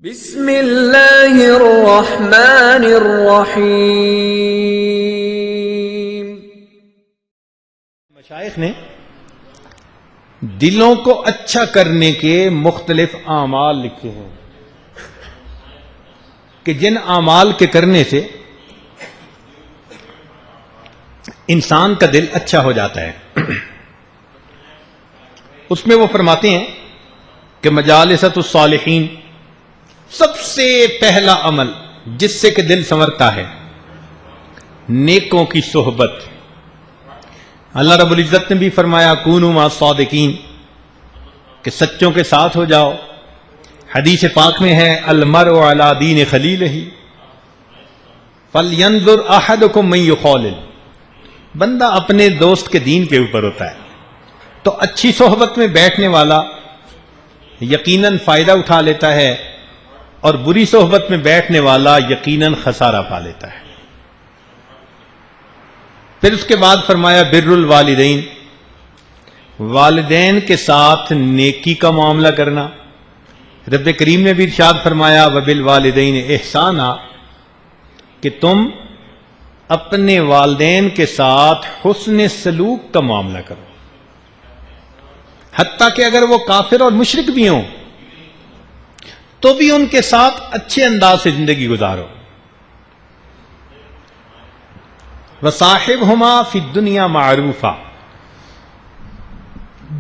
بسم اللہ الرحمن الرحیم۔ مشائخ نے دلوں کو اچھا کرنے کے مختلف اعمال لکھے ہیں کہ جن اعمال کے کرنے سے انسان کا دل اچھا ہو جاتا ہے۔ اس میں وہ فرماتے ہیں کہ مجالست الصالحین سب سے پہلا عمل جس سے کہ دل سنورتا ہے، نیکوں کی صحبت۔ اللہ رب العزت نے بھی فرمایا کونوا مع الصادقین کہ سچوں کے ساتھ ہو جاؤ۔ حدیث پاک میں ہے المرء علی دین خلیلہ فلینظر احدکم من یخالل، بندہ اپنے دوست کے دین کے اوپر ہوتا ہے۔ تو اچھی صحبت میں بیٹھنے والا یقیناً فائدہ اٹھا لیتا ہے اور بری صحبت میں بیٹھنے والا یقیناً خسارہ پا لیتا ہے۔ پھر اس کے بعد فرمایا بر الوالدین، والدین کے ساتھ نیکی کا معاملہ کرنا۔ رب کریم نے بھی ارشاد فرمایا وبالوالدین احسانا، کہ تم اپنے والدین کے ساتھ حسن سلوک کا معاملہ کرو، حتیٰ کہ اگر وہ کافر اور مشرک بھی ہوں تو بھی ان کے ساتھ اچھے انداز سے زندگی گزارو۔ وصاحبہما فی الدنیا معروفا،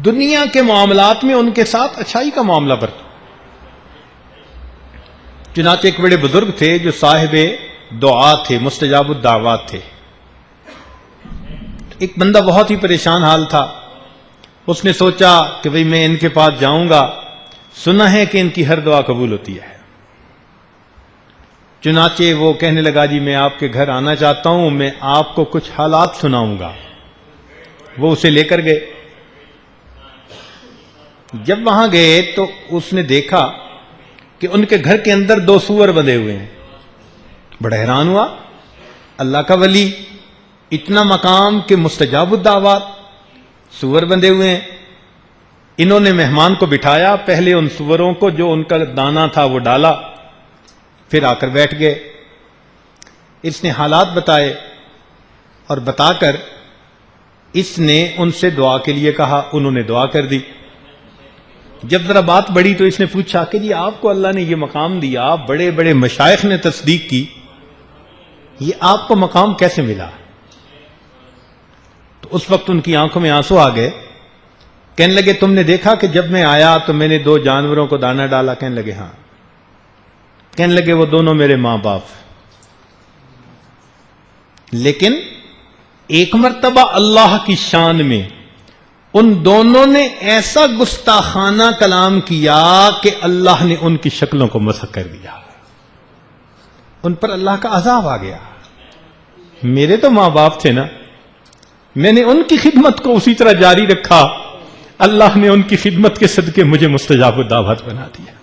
دنیا کے معاملات میں ان کے ساتھ اچھائی کا معاملہ برتو۔ چنانچہ ایک بڑے بزرگ تھے جو صاحب دعا تھے، مستجاب الدعوات تھے۔ ایک بندہ بہت ہی پریشان حال تھا، اس نے سوچا کہ بھئی میں ان کے پاس جاؤں گا، سنا ہے کہ ان کی ہر دعا قبول ہوتی ہے۔ چنانچہ وہ کہنے لگا جی میں آپ کے گھر آنا چاہتا ہوں، میں آپ کو کچھ حالات سناؤں گا۔ وہ اسے لے کر گئے۔ جب وہاں گئے تو اس نے دیکھا کہ ان کے گھر کے اندر 2 سور بندھے ہوئے ہیں۔ بڑا حیران ہوا، اللہ کا ولی، اتنا مقام کہ مستجاب الدعوات، سور بندھے ہوئے ہیں۔ انہوں نے مہمان کو بٹھایا، پہلے ان سوروں کو جو ان کا دانا تھا وہ ڈالا، پھر آ کر بیٹھ گئے۔ اس نے حالات بتائے اور بتا کر اس نے ان سے دعا کے لیے کہا، انہوں نے دعا کر دی۔ جب ذرا بات بڑھی تو اس نے پوچھا کہ جی آپ کو اللہ نے یہ مقام دیا، بڑے بڑے مشائخ نے تصدیق کی، یہ آپ کو مقام کیسے ملا؟ تو اس وقت ان کی آنکھوں میں آنسو آ گئے۔ کہنے لگے تم نے دیکھا کہ جب میں آیا تو میں نے 2 جانوروں کو دانا ڈالا؟ کہنے لگے ہاں۔ کہنے لگے وہ دونوں میرے ماں باپ، لیکن ایک مرتبہ اللہ کی شان میں ان دونوں نے ایسا گستاخانہ کلام کیا کہ اللہ نے ان کی شکلوں کو مسخ کر دیا، ان پر اللہ کا عذاب آ گیا۔ میرے تو ماں باپ تھے نا، میں نے ان کی خدمت کو اسی طرح جاری رکھا، اللہ نے ان کی خدمت کے صدقے مجھے مستجاب الدعوات بنا دیا۔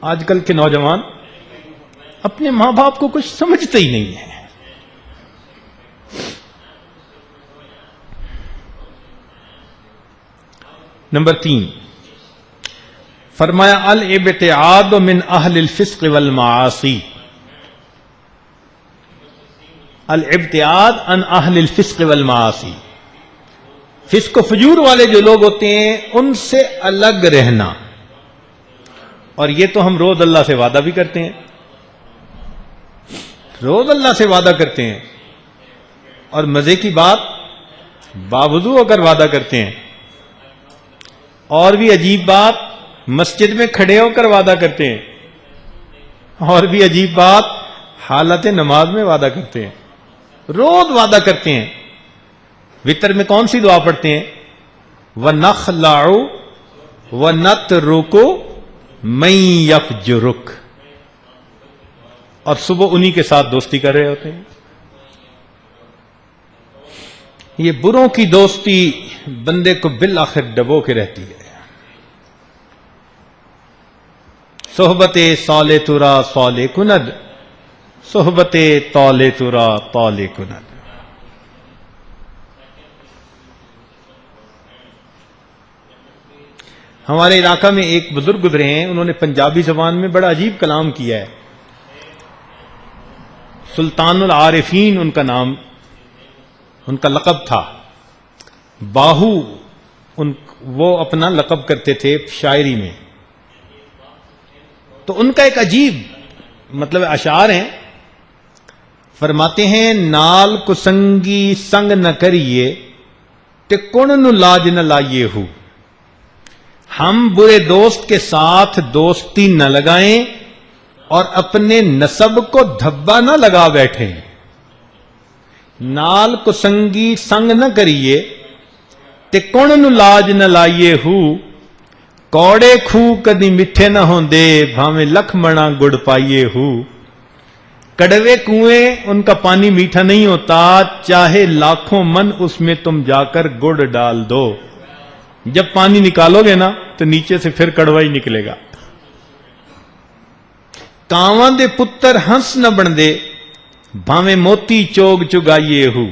آج کل کے نوجوان اپنے ماں باپ کو کچھ سمجھتے ہی نہیں ہیں۔ نمبر 3 فرمایا الابتعاد من اہل الفسق والمعاصی، الابتعاد عن اہل الفسق والمعاصی، فسق و فجور والے جو لوگ ہوتے ہیں ان سے الگ رہنا۔ اور یہ تو ہم روز اللہ سے وعدہ بھی کرتے ہیں، روز اللہ سے وعدہ کرتے ہیں، اور مزے کی بات باوضو ہو کر وعدہ کرتے ہیں، اور بھی عجیب بات مسجد میں کھڑے ہو کر وعدہ کرتے ہیں، اور بھی عجیب بات حالت نماز میں وعدہ کرتے ہیں، روز وعدہ کرتے ہیں۔ وتر میں کون سی دعا پڑھتے ہیں؟ وَنَخْلَعُ وَنَتْرُكُ مَن يَفْجُرُكَ، اور صبح انہی کے ساتھ دوستی کر رہے ہوتے ہیں۔ یہ بروں کی دوستی بندے کو بالآخر ڈبو کے رہتی ہے۔ صحبت صالح ترا صالح کند، صحبت طالع ترا طالع کند۔ ہمارے علاقہ میں ایک بزرگ گزرے ہیں، انہوں نے پنجابی زبان میں بڑا عجیب کلام کیا ہے. سلطان العارفین ان کا نام، ان کا لقب تھا. باہو وہ اپنا لقب کرتے تھے شاعری میں. تو ان کا ایک عجیب مطلب اشعار ہیں. فرماتے ہیں نال کسنگی سنگ نہ کریے تے کون نو لاج نہ لائیے ہو. ہم برے دوست کے ساتھ دوستی نہ لگائیں اور اپنے نسب کو دھبا نہ لگا بیٹھیں. نال کسنگی سنگ نہ کریے تے کون نو لاج نہ لائیے ہو. کوڑے کھو کدی میٹھے نہ ہوندے بھاویں لکھ منا گڑ پائیے ہو. کڑوے کنویں ان کا پانی میٹھا نہیں ہوتا، چاہے لاکھوں من اس میں تم جا کر گڑ ڈال دو. جب پانی نکالو گے نا تو نیچے سے پھر کڑوا ہی نکلے گا. کاواں دے پتر ہنس نہ بن دے بھاویں موتی چوگ چگائیے ہو.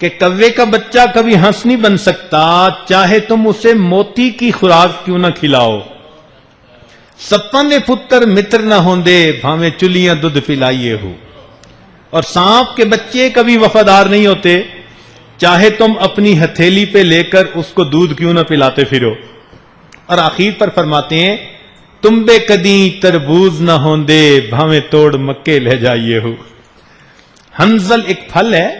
کہ کوے کا بچہ کبھی ہنس نہیں بن سکتا، چاہے تم اسے موتی کی خوراک کیوں نہ کھلاؤ. سپاں دے پتر متر نہ ہوندے بھاویں چلیاں دودھ پلائیے ہو. اور سانپ کے بچے کبھی وفادار نہیں ہوتے، چاہے تم اپنی ہتھیلی پہ لے کر اس کو دودھ کیوں نہ پلاتے پھرو. اور آخر پر فرماتے ہیں تم بے کدی تربوز نہ ہوندے بھاویں توڑ مکے لے جائیے ہو. ہنزل ایک پھل ہے،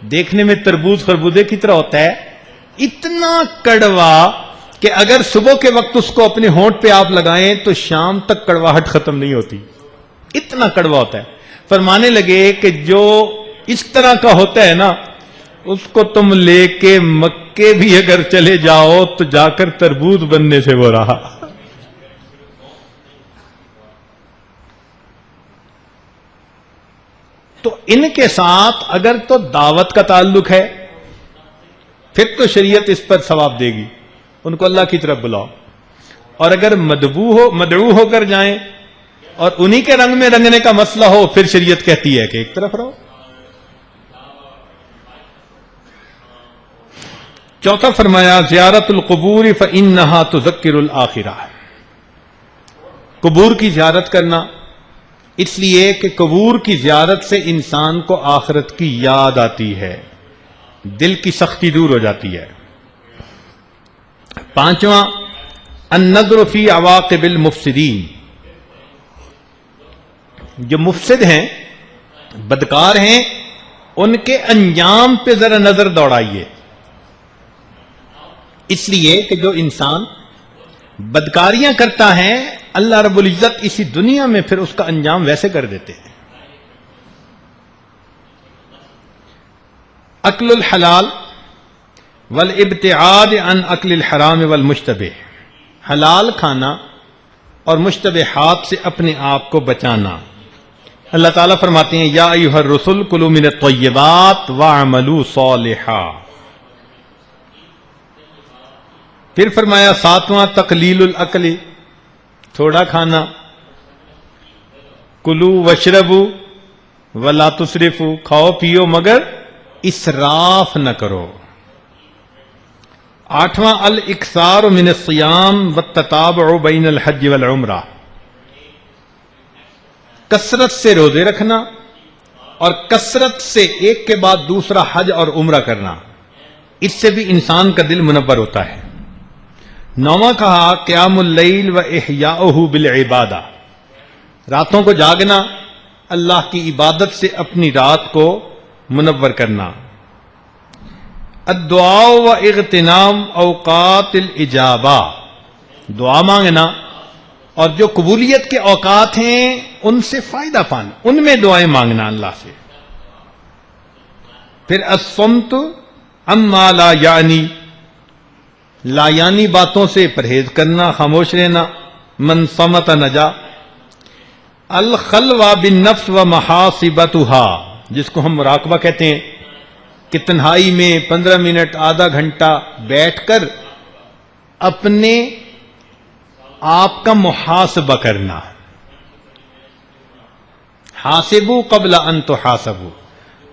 دیکھنے میں تربوز خربوزے کی طرح ہوتا ہے، اتنا کڑوا کہ اگر صبح کے وقت اس کو اپنے ہونٹ پہ آپ لگائیں تو شام تک کڑواہٹ ختم نہیں ہوتی، اتنا کڑوا ہوتا ہے. فرمانے لگے کہ جو اس طرح کا ہوتا ہے نا اس کو تم لے کے مکے بھی اگر چلے جاؤ تو جا کر تربوز بننے سے وہ رہا. تو ان کے ساتھ اگر تو دعوت کا تعلق ہے پھر تو شریعت اس پر ثواب دے گی، ان کو اللہ کی طرف بلاؤ. اور اگر مدعو ہو کر جائیں اور انہی کے رنگ میں رنگنے کا مسئلہ ہو پھر شریعت کہتی ہے کہ ایک طرف رہو. چوتھا فرمایا زیارت القبور فإنہا تذکر الآخرہ. قبور کی زیارت کرنا اس لیے کہ قبور کی زیارت سے انسان کو آخرت کی یاد آتی ہے، دل کی سختی دور ہو جاتی ہے. پانچواں النظر فی عواقب المفسدین. جو مفسد ہیں، بدکار ہیں، ان کے انجام پہ ذرا نظر دوڑائیے. اس لیے کہ جو انسان بدکاریاں کرتا ہے اللہ رب العزت اسی دنیا میں پھر اس کا انجام ویسے کر دیتے ہیں. اکل الحلال والابتعاد عن اکل الحرام والمشتبہ. حلال کھانا اور مشتبہات سے اپنے آپ کو بچانا. اللہ تعالیٰ فرماتے ہیں یا ایھا الرسل کلوا من الطیبات واعملوا صالحا. پھر فرمایا ساتواں تقلیل الاکل، تھوڑا کھانا. کلو وشربو ولا تسرفو، کھاؤ پیو مگر اسراف نہ کرو. آٹھواں الاکثار من الصیام والتتابع بین الحج والعمرہ. کثرت سے روزے رکھنا اور کثرت سے ایک کے بعد دوسرا حج اور عمرہ کرنا، اس سے بھی انسان کا دل منور ہوتا ہے. نوواں کہا قیام اللیل و احیاؤہ بالعبادہ. راتوں کو جاگنا، اللہ کی عبادت سے اپنی رات کو منور کرنا. الدعاء و اغتنام اوقات الاجابہ. دعا مانگنا اور جو قبولیت کے اوقات ہیں ان سے فائدہ پانا، ان میں دعائیں مانگنا اللہ سے. پھر الصمت عما لا یعنی، لا یعنی باتوں سے پرہیز کرنا، خاموش رہنا. من صمت نجا. الخلوہ بالنفس و محاسبتها، جس کو ہم مراقبہ کہتے ہیں کہ تنہائی میں 15 منٹ آدھا گھنٹہ بیٹھ کر اپنے آپ کا محاسبہ کرنا. حاسبوا قبل ان تحاسبوا،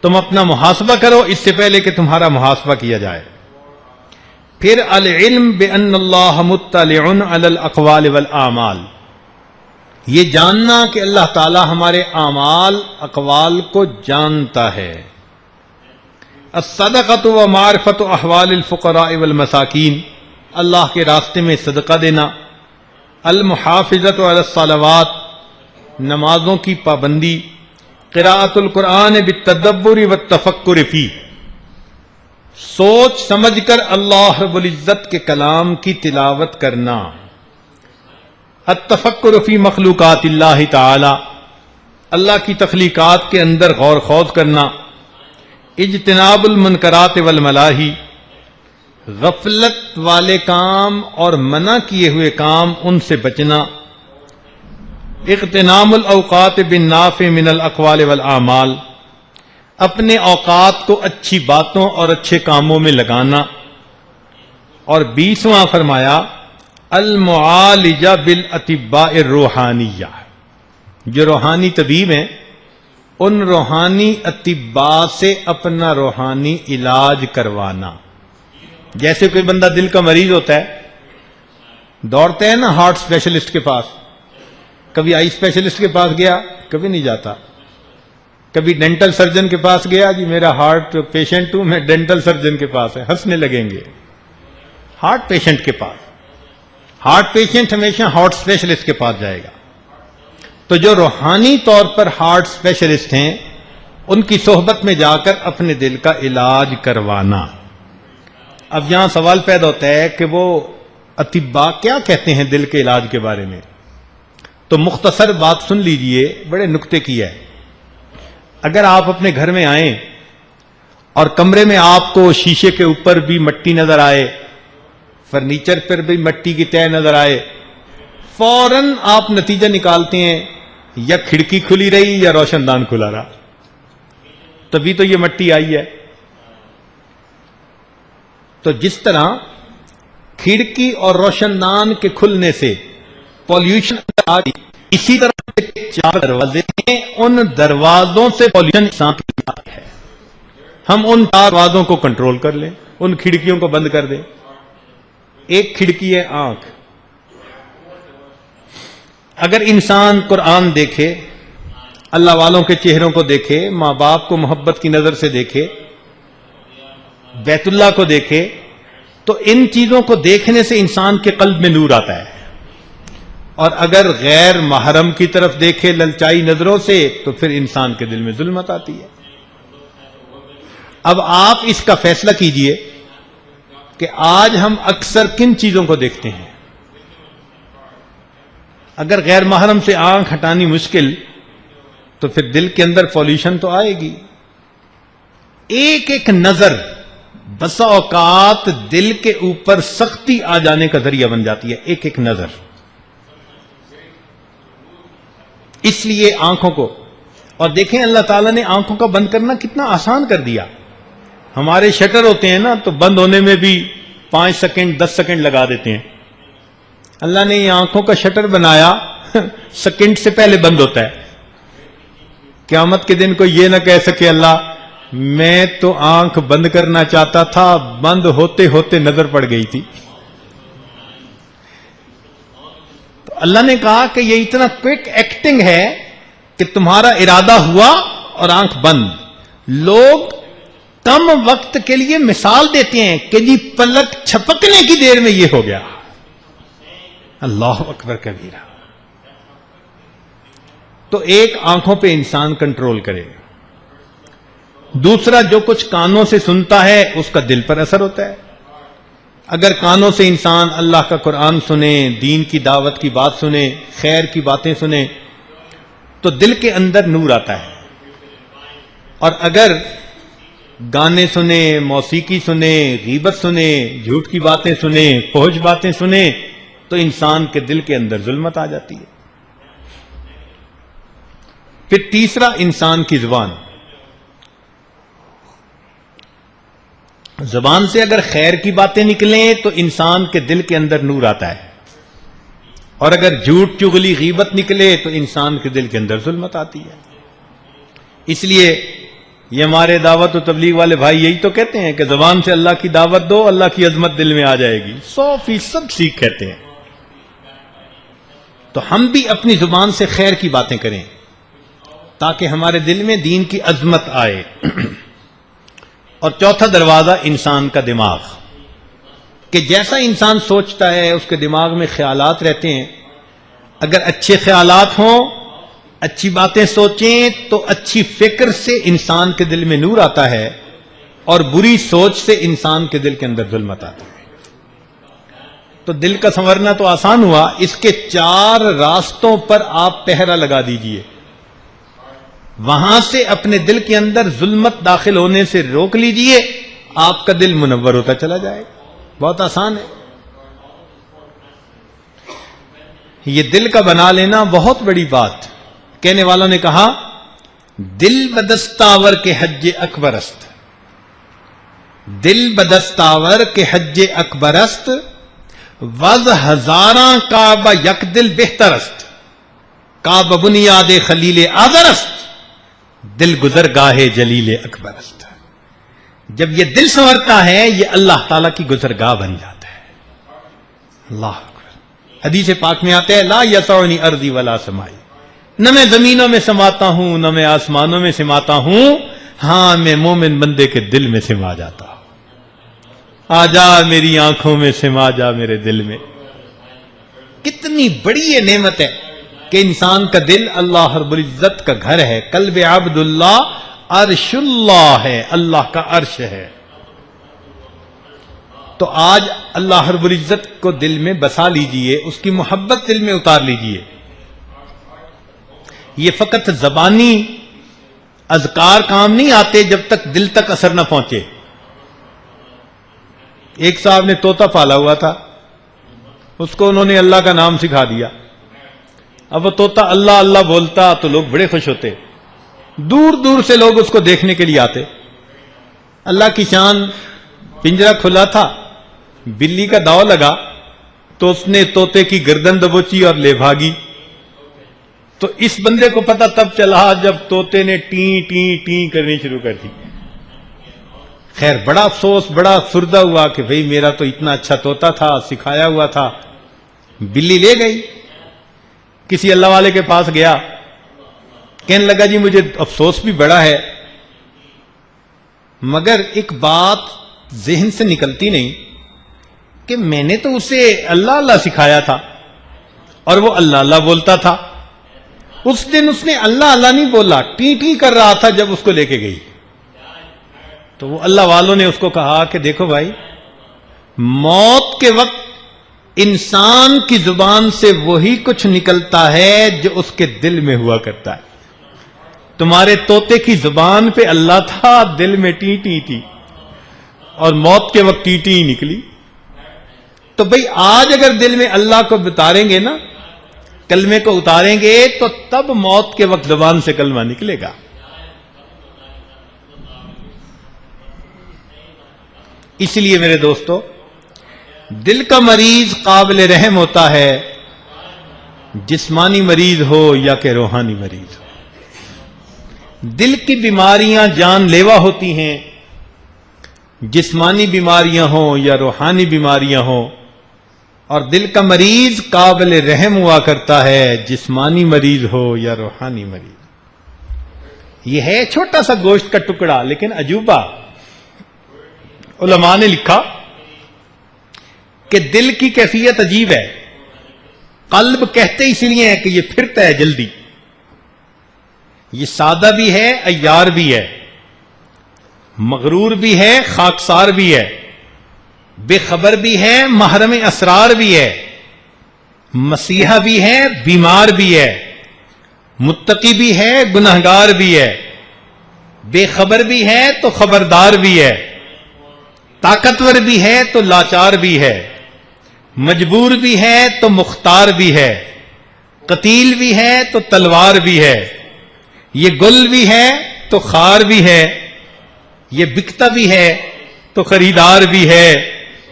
تم اپنا محاسبہ کرو اس سے پہلے کہ تمہارا محاسبہ کیا جائے. پھر العلم بان اللہ مطلع علی الاقوال والاعمال، یہ جاننا کہ اللہ تعالی ہمارے اعمال اقوال کو جانتا ہے. الصدقۃ و معرفت احوال الفقراء والمساکین، اللہ کے راستے میں صدقہ دینا. المحافظۃ علی الصلوات، نمازوں کی پابندی. قراءۃ القرآن بالتدبر والتفکر فیہ، سوچ سمجھ کر اللہ رب العزت کے کلام کی تلاوت کرنا. التفکر فی مخلوقات اللہ تعالی، اللہ کی تخلیقات کے اندر غور خوض کرنا. اجتناب المنکرات والملاہی، غفلت والے کام اور منع کیے ہوئے کام ان سے بچنا. اغتنام الاوقات بالنافع من الاقوال والاعمال، اپنے اوقات کو اچھی باتوں اور اچھے کاموں میں لگانا. اور 20واں فرمایا المعالجہ بالاطباء الروحانیہ، جو روحانی طبیب ہیں ان روحانی اطباء سے اپنا روحانی علاج کروانا. جیسے کوئی بندہ دل کا مریض ہوتا ہے، دوڑتے ہیں نا ہارٹ اسپیشلسٹ کے پاس. کبھی آئی اسپیشلسٹ کے پاس گیا؟ کبھی نہیں جاتا. کبھی ڈینٹل سرجن کے پاس گیا؟ جی میرا ہارٹ پیشنٹ ہوں میں ڈینٹل سرجن کے پاس ہے. ہنسنے لگیں گے. ہارٹ پیشنٹ کے پاس، ہارٹ پیشنٹ ہمیشہ ہارٹ اسپیشلسٹ کے پاس جائے گا. تو جو روحانی طور پر ہارٹ اسپیشلسٹ ہیں ان کی صحبت میں جا کر اپنے دل کا علاج کروانا. اب یہاں سوال پیدا ہوتا ہے کہ وہ اطباء کیا کہتے ہیں دل کے علاج کے بارے میں. تو مختصر بات سن لیجئے، بڑے نکتے کی ہے. اگر آپ اپنے گھر میں آئیں اور کمرے میں آپ کو شیشے کے اوپر بھی مٹی نظر آئے، فرنیچر پر بھی مٹی کی تہ نظر آئے، فوراً آپ نتیجہ نکالتے ہیں یا کھڑکی کھلی رہی یا روشن دان کھلا رہا، تبھی تو یہ مٹی آئی ہے. تو جس طرح کھڑکی اور روشن دان کے کھلنے سے پولیوشن آ گئی، اسی طرح 4 دروازے ہیں، ان دروازوں سے پولیوشن انسان کی ہے. ہم ان 4 دروازوں کو کنٹرول کر لیں، ان کھڑکیوں کو بند کر دیں. ایک کھڑکی ہے آنکھ. اگر انسان قرآن دیکھے، اللہ والوں کے چہروں کو دیکھے، ماں باپ کو محبت کی نظر سے دیکھے، بیت اللہ کو دیکھے، تو ان چیزوں کو دیکھنے سے انسان کے قلب میں نور آتا ہے. اور اگر غیر محرم کی طرف دیکھے للچائی نظروں سے تو پھر انسان کے دل میں ظلمت آتی ہے. اب آپ اس کا فیصلہ کیجئے کہ آج ہم اکثر کن چیزوں کو دیکھتے ہیں. اگر غیر محرم سے آنکھ ہٹانی مشکل تو پھر دل کے اندر پولیوشن تو آئے گی. ایک ایک نظر بسا اوقات دل کے اوپر سختی آ جانے کا ذریعہ بن جاتی ہے. ایک ایک نظر. اس لیے آنکھوں کو، اور دیکھیں اللہ تعالیٰ نے آنکھوں کا بند کرنا کتنا آسان کر دیا. ہمارے شٹر ہوتے ہیں نا تو بند ہونے میں بھی 5 سیکنڈ 10 سیکنڈ لگا دیتے ہیں. اللہ نے یہ آنکھوں کا شٹر بنایا سیکنڈ سے پہلے بند ہوتا ہے. قیامت کے دن کوئی یہ نہ کہہ سکے اللہ میں تو آنکھ بند کرنا چاہتا تھا، بند ہوتے ہوتے نظر پڑ گئی تھی. تو اللہ نے کہا کہ یہ اتنا کوئک ایکٹنگ ہے کہ تمہارا ارادہ ہوا اور آنکھ بند. لوگ کم وقت کے لیے مثال دیتے ہیں کہ جی پلک چھپکنے کی دیر میں یہ ہو گیا. اللہ اکبر کبیرہ. تو ایک آنکھوں پہ انسان کنٹرول کرے. دوسرا جو کچھ کانوں سے سنتا ہے اس کا دل پر اثر ہوتا ہے. اگر کانوں سے انسان اللہ کا قرآن سنے، دین کی دعوت کی بات سنے، خیر کی باتیں سنے تو دل کے اندر نور آتا ہے. اور اگر گانے سنے، موسیقی سنے، غیبت سنے، جھوٹ کی باتیں سنے، فحش باتیں سنے تو انسان کے دل کے اندر ظلمت آ جاتی ہے. پھر تیسرا انسان کی زبان. زبان سے اگر خیر کی باتیں نکلیں تو انسان کے دل کے اندر نور آتا ہے، اور اگر جھوٹ چغلی غیبت نکلے تو انسان کے دل کے اندر ظلمت آتی ہے. اس لیے یہ ہمارے دعوت و تبلیغ والے بھائی یہی تو کہتے ہیں کہ زبان سے اللہ کی دعوت دو، اللہ کی عظمت دل میں آ جائے گی. 100% سیکھ کہتے ہیں. تو ہم بھی اپنی زبان سے خیر کی باتیں کریں تاکہ ہمارے دل میں دین کی عظمت آئے. اور چوتھا دروازہ انسان کا دماغ، کہ جیسا انسان سوچتا ہے اس کے دماغ میں خیالات رہتے ہیں. اگر اچھے خیالات ہوں، اچھی باتیں سوچیں تو اچھی فکر سے انسان کے دل میں نور آتا ہے، اور بری سوچ سے انسان کے دل کے اندر ظلمت آتا ہے. تو دل کا سنورنا تو آسان ہوا، اس کے 4 راستوں پر آپ پہرا لگا دیجئے. وہاں سے اپنے دل کے اندر ظلمت داخل ہونے سے روک لیجئے، آپ کا دل منور ہوتا چلا جائے. بہت آسان ہے. یہ دل کا بنا لینا بہت بڑی بات. کہنے والوں نے کہا دل بدستاور کے حج اکبر است، دل بدستاور کے حج اکبر است، وز ہزاراں کعبہ یک دل بہتر است، کعبہ بنیاد خلیل آذر است، دل گزرگاہ جلیل اکبر است. جب یہ دل سنورتا ہے یہ اللہ تعالیٰ کی گزرگاہ بن جاتا ہے. اللہ اکبر. حدیث پاک میں آتا ہے لا یسعنی ارضی ولا سمائی، نہ میں زمینوں میں سماتا ہوں نہ میں آسمانوں میں سماتا ہوں، ہاں میں مومن بندے کے دل میں سما جاتا ہوں. آ جا میری آنکھوں میں، سما جا میرے دل میں. کتنی بڑی یہ نعمت ہے کہ انسان کا دل اللہ رب العزت کا گھر ہے. قلب عبداللہ عرش اللہ ہے، اللہ کا عرش ہے. تو آج اللہ رب العزت کو دل میں بسا لیجئے، اس کی محبت دل میں اتار لیجئے. یہ فقط زبانی اذکار کام نہیں آتے جب تک دل تک اثر نہ پہنچے. ایک صاحب نے طوطا پالا ہوا تھا، اس کو انہوں نے اللہ کا نام سکھا دیا. اب وہ طوطا اللہ اللہ بولتا تو لوگ بڑے خوش ہوتے، دور دور سے لوگ اس کو دیکھنے کے لیے آتے. اللہ کی شان، پنجرہ کھلا تھا، بلی کا داؤ لگا تو اس نے طوطے کی گردن دبوچی اور لے بھاگی. تو اس بندے کو پتہ تب چلا جب طوطے نے ٹیں ٹیں ٹیں کرنی شروع کر دی. خیر بڑا افسوس، بڑا افسردہ ہوا کہ بھئی میرا تو اتنا اچھا طوطا تھا، سکھایا ہوا تھا. بلی لے گئی. کسی اللہ والے کے پاس گیا، کہنے لگا جی مجھے افسوس بھی بڑا ہے، مگر ایک بات ذہن سے نکلتی نہیں کہ میں نے تو اسے اللہ اللہ سکھایا تھا اور وہ اللہ اللہ بولتا تھا. اس دن اس نے اللہ اللہ نہیں بولا، ٹی ٹی کر رہا تھا جب اس کو لے کے گئی. تو وہ اللہ والوں نے اس کو کہا کہ دیکھو بھائی، موت کے وقت انسان کی زبان سے وہی کچھ نکلتا ہے جو اس کے دل میں ہوا کرتا ہے. تمہارے طوطے کی زبان پہ اللہ تھا، دل میں ٹی ٹی تھی، اور موت کے وقت ٹی ٹی ہی نکلی. تو بھئی آج اگر دل میں اللہ کو اتاریں گے نا، کلمے کو اتاریں گے، تو تب موت کے وقت زبان سے کلمہ نکلے گا. اس لیے میرے دوستو، دل کا مریض قابل رحم ہوتا ہے، جسمانی مریض ہو یا کہ روحانی مریض ہو. دل کی بیماریاں جان لیوا ہوتی ہیں، جسمانی بیماریاں ہوں یا روحانی بیماریاں ہوں. اور دل کا مریض قابل رحم ہوا کرتا ہے، جسمانی مریض ہو یا روحانی مریض. یہ ہے چھوٹا سا گوشت کا ٹکڑا لیکن عجوبہ. علماء نے لکھا کہ دل کی کیفیت عجیب ہے. قلب کہتے اس لیے ہے کہ یہ پھرتا ہے جلدی، یہ سادہ بھی ہے، عیار بھی ہے، مغرور بھی ہے، خاکسار بھی ہے، بے خبر بھی ہے، محرم اسرار بھی ہے، مسیحا بھی ہے، بیمار بھی ہے، متقی بھی ہے، گنہگار بھی ہے، بے خبر بھی ہے تو خبردار بھی ہے، طاقتور بھی ہے تو لاچار بھی ہے، مجبور بھی ہے تو مختار بھی ہے، قتیل بھی ہے تو تلوار بھی ہے، یہ گل بھی ہے تو خار بھی ہے، یہ بکتا بھی ہے تو خریدار بھی ہے،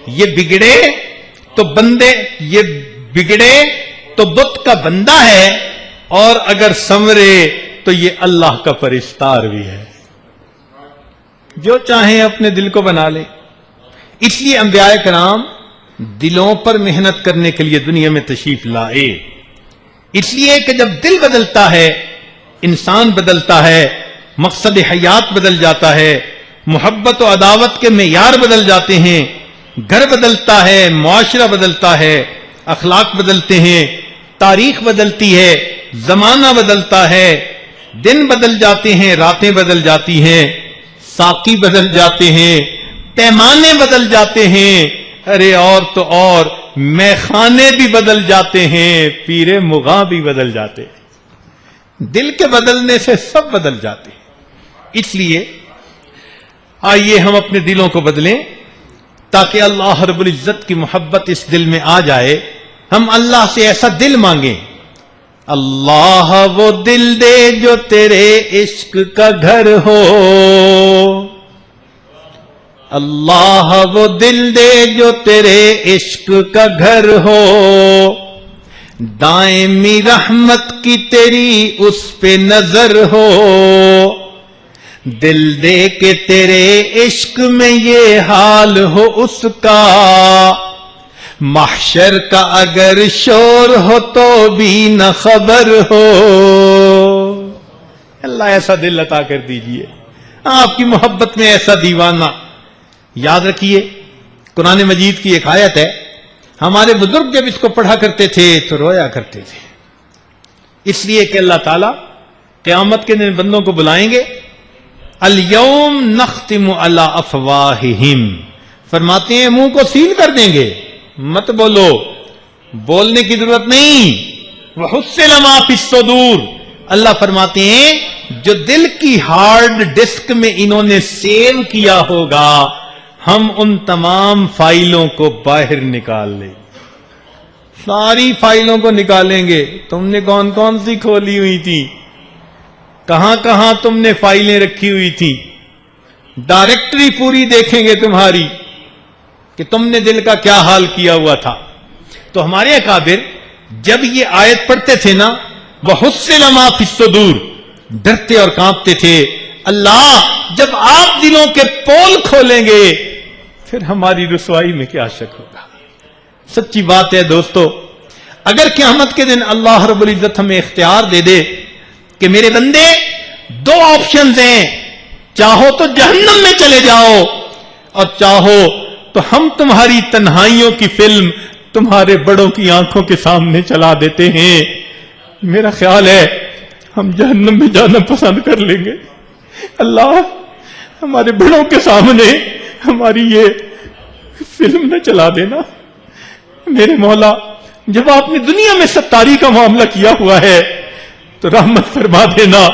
یہ بگڑے تو بندے، یہ بگڑے تو بت کا بندہ ہے، اور اگر سنورے تو یہ اللہ کا پرستار بھی ہے. جو چاہیں اپنے دل کو بنا لیں. اس لیے انبیاء کرام دلوں پر محنت کرنے کے لیے دنیا میں تشریف لائے. اس لیے کہ جب دل بدلتا ہے انسان بدلتا ہے، مقصد حیات بدل جاتا ہے، محبت و عداوت کے معیار بدل جاتے ہیں، گھر بدلتا ہے، معاشرہ بدلتا ہے، اخلاق بدلتے ہیں، تاریخ بدلتی ہے، زمانہ بدلتا ہے، دن بدل جاتے ہیں، راتیں بدل جاتی ہیں، ساقی بدل جاتے ہیں، پیمانے بدل جاتے ہیں، ارے اور تو اور میخانے بھی بدل جاتے ہیں، پیر مغاں بھی بدل جاتے ہیں. دل کے بدلنے سے سب بدل جاتے ہیں. اس لیے آئیے ہم اپنے دلوں کو بدلیں تاکہ اللہ رب العزت کی محبت اس دل میں آ جائے. ہم اللہ سے ایسا دل مانگیں. اللہ وہ دل دے جو تیرے عشق کا گھر ہو، اللہ وہ دل دے جو تیرے عشق کا گھر ہو، دائمی رحمت کی تیری اس پہ نظر ہو، دل دے کے تیرے عشق میں یہ حال ہو اس کا، محشر کا اگر شور ہو تو بھی نہ خبر ہو. اللہ ایسا دل عطا کر دیجئے، آپ کی محبت میں ایسا دیوانہ. یاد رکھیے قرآن مجید کی ایک آیت ہے، ہمارے بزرگ جب اس کو پڑھا کرتے تھے تو رویا کرتے تھے، اس لیے کہ اللہ تعالیٰ قیامت کے دن بندوں کو بلائیں گے. الیوم نختم علی افواہہم، فرماتے ہیں منہ کو سیل کر دیں گے، مت بولو، بولنے کی ضرورت نہیں. وحصل ما فی الصدور، اللہ فرماتے ہیں جو دل کی ہارڈ ڈسک میں انہوں نے سیو کیا ہوگا ہم ان تمام فائلوں کو باہر نکال لیں. ساری فائلوں کو نکالیں گے. تم نے کون کون سی کھولی ہوئی تھی، کہاں کہاں تم نے فائلیں رکھی ہوئی تھی، ڈائریکٹری پوری دیکھیں گے تمہاری کہ تم نے دل کا کیا حال کیا ہوا تھا. تو ہمارے اکابر جب یہ آیت پڑھتے تھے نا، وَحُصِّلَ مَا فِي الصُّدُورِ، ڈرتے اور کانپتے تھے. اللہ جب آپ دلوں کے پول کھولیں گے پھر ہماری رسوائی میں کیا شک ہوگا. سچی بات ہے دوستو، اگر قیامت کے دن اللہ رب العزت ہمیں اختیار دے دے کہ میرے بندے دو آپشنز ہیں، چاہو تو جہنم میں چلے جاؤ اور چاہو تو ہم تمہاری تنہائیوں کی فلم تمہارے بڑوں کی آنکھوں کے سامنے چلا دیتے ہیں، میرا خیال ہے ہم جہنم میں جانا پسند کر لیں گے. اللہ ہمارے بڑوں کے سامنے ہماری یہ فلم نہ چلا دینا. میرے مولا جب آپ نے دنیا میں ستاری کا معاملہ کیا ہوا ہے تو رحمت فرما دینا،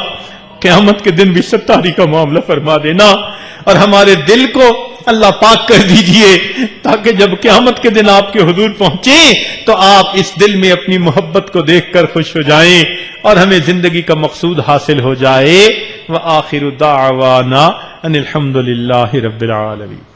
قیامت کے دن بھی ستاری کا معاملہ فرما دینا، اور ہمارے دل کو اللہ پاک کر دیجئے تاکہ جب قیامت کے دن آپ کے حضور پہنچیں تو آپ اس دل میں اپنی محبت کو دیکھ کر خوش ہو جائیں اور ہمیں زندگی کا مقصود حاصل ہو جائے. وآخر دعوانا ان الحمد للہ رب العالمین.